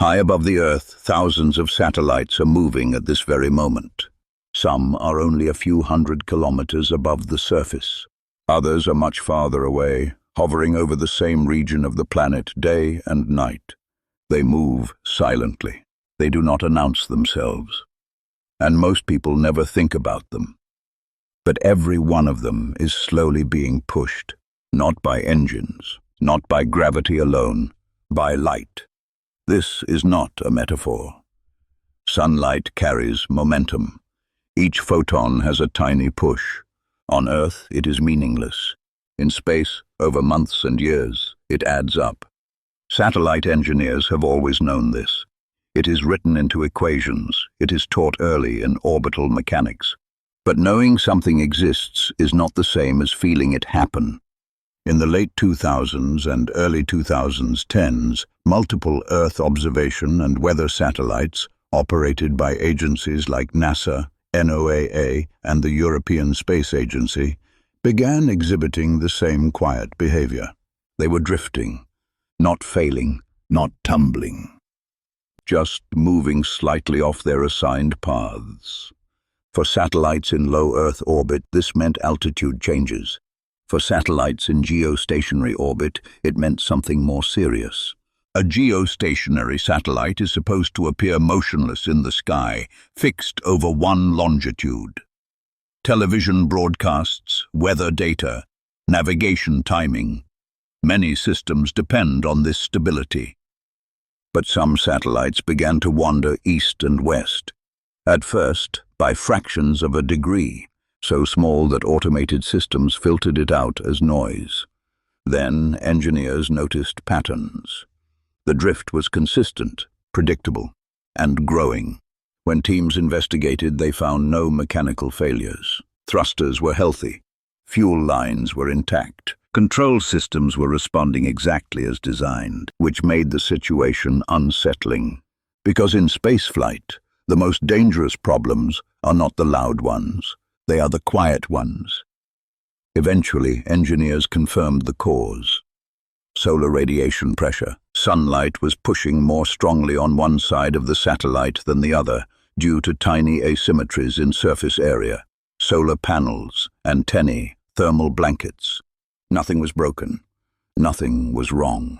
High above the Earth, thousands of satellites are moving at this very moment. Some are only a few hundred kilometers above the surface. Others are much farther away, hovering over the same region of the planet day and night. They move silently. They do not announce themselves. And most people never think about them. But every one of them is slowly being pushed, not by engines, not by gravity alone, by light. This is not a metaphor. Sunlight carries momentum. Each photon has a tiny push. On Earth, it is meaningless. In space, over months and years, it adds up. Satellite engineers have always known this. It is written into equations. It is taught early in orbital mechanics. But knowing something exists is not the same as feeling it happen. In the late 2000s and early 2010s, multiple Earth observation and weather satellites, operated by agencies like NASA, NOAA, and the European Space Agency, began exhibiting the same quiet behavior. They were drifting, not failing, not tumbling, just moving slightly off their assigned paths. For satellites in low Earth orbit, this meant altitude changes. For satellites in geostationary orbit, it meant something more serious. A geostationary satellite is supposed to appear motionless in the sky, fixed over one longitude. Television broadcasts, weather data, navigation timing. Many systems depend on this stability. But some satellites began to wander east and west. At first, by fractions of a degree, so small that automated systems filtered it out as noise. Then engineers noticed patterns. The drift was consistent, predictable, and growing. When teams investigated, they found no mechanical failures. Thrusters were healthy. Fuel lines were intact. Control systems were responding exactly as designed, which made the situation unsettling. Because in spaceflight, the most dangerous problems are not the loud ones. They are the quiet ones. Eventually, engineers confirmed the cause. Solar radiation pressure. Sunlight was pushing more strongly on one side of the satellite than the other, due to tiny asymmetries in surface area. Solar panels, antennae, thermal blankets. Nothing was broken. Nothing was wrong.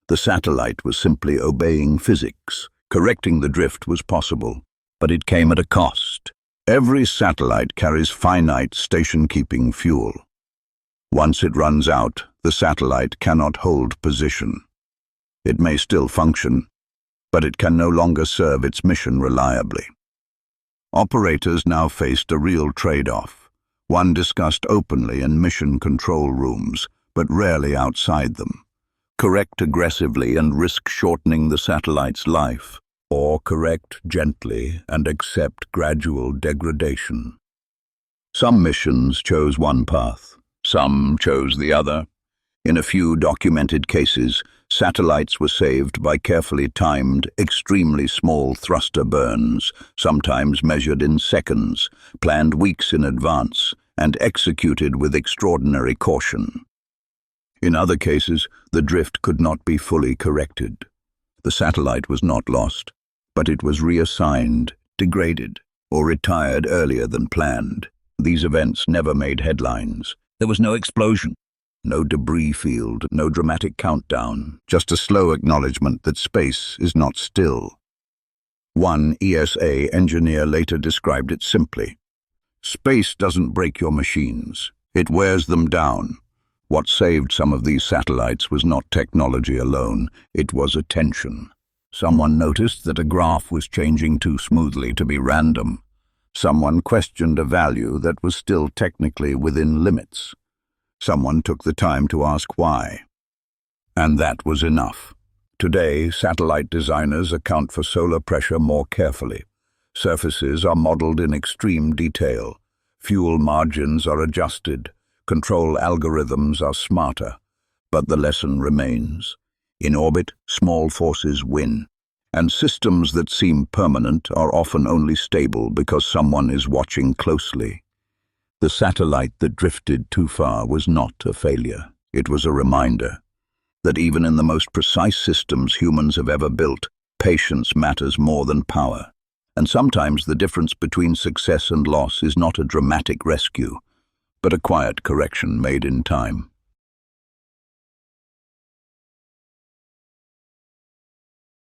The satellite was simply obeying physics. Correcting the drift was possible, but it came at a cost. Every satellite carries finite station-keeping fuel. Once it runs out, the satellite cannot hold position. It may still function, but it can no longer serve its mission reliably. Operators now faced a real trade-off, one discussed openly in mission control rooms, but rarely outside them. Correct aggressively and risk shortening the satellite's life, or correct gently and accept gradual degradation. Some missions chose one path, some chose the other. In a few documented cases, satellites were saved by carefully timed, extremely small thruster burns, sometimes measured in seconds, planned weeks in advance, and executed with extraordinary caution. In other cases, the drift could not be fully corrected. The satellite was not lost, but it was reassigned, degraded, or retired earlier than planned. These events never made headlines. There was no explosion, no debris field, no dramatic countdown, just a slow acknowledgement that space is not still. One ESA engineer later described it simply. Space doesn't break your machines, it wears them down. What saved some of these satellites was not technology alone, it was attention. Someone noticed that a graph was changing too smoothly to be random. Someone questioned a value that was still technically within limits. Someone took the time to ask why. And that was enough. Today, satellite designers account for solar pressure more carefully. Surfaces are modeled in extreme detail. Fuel margins are adjusted. Control algorithms are smarter. But the lesson remains. In orbit, small forces win. And systems that seem permanent are often only stable because someone is watching closely. The satellite that drifted too far was not a failure. It was a reminder that even in the most precise systems humans have ever built, Patience matters more than power, and sometimes the difference between success and loss is not a dramatic rescue, but a quiet correction made in time.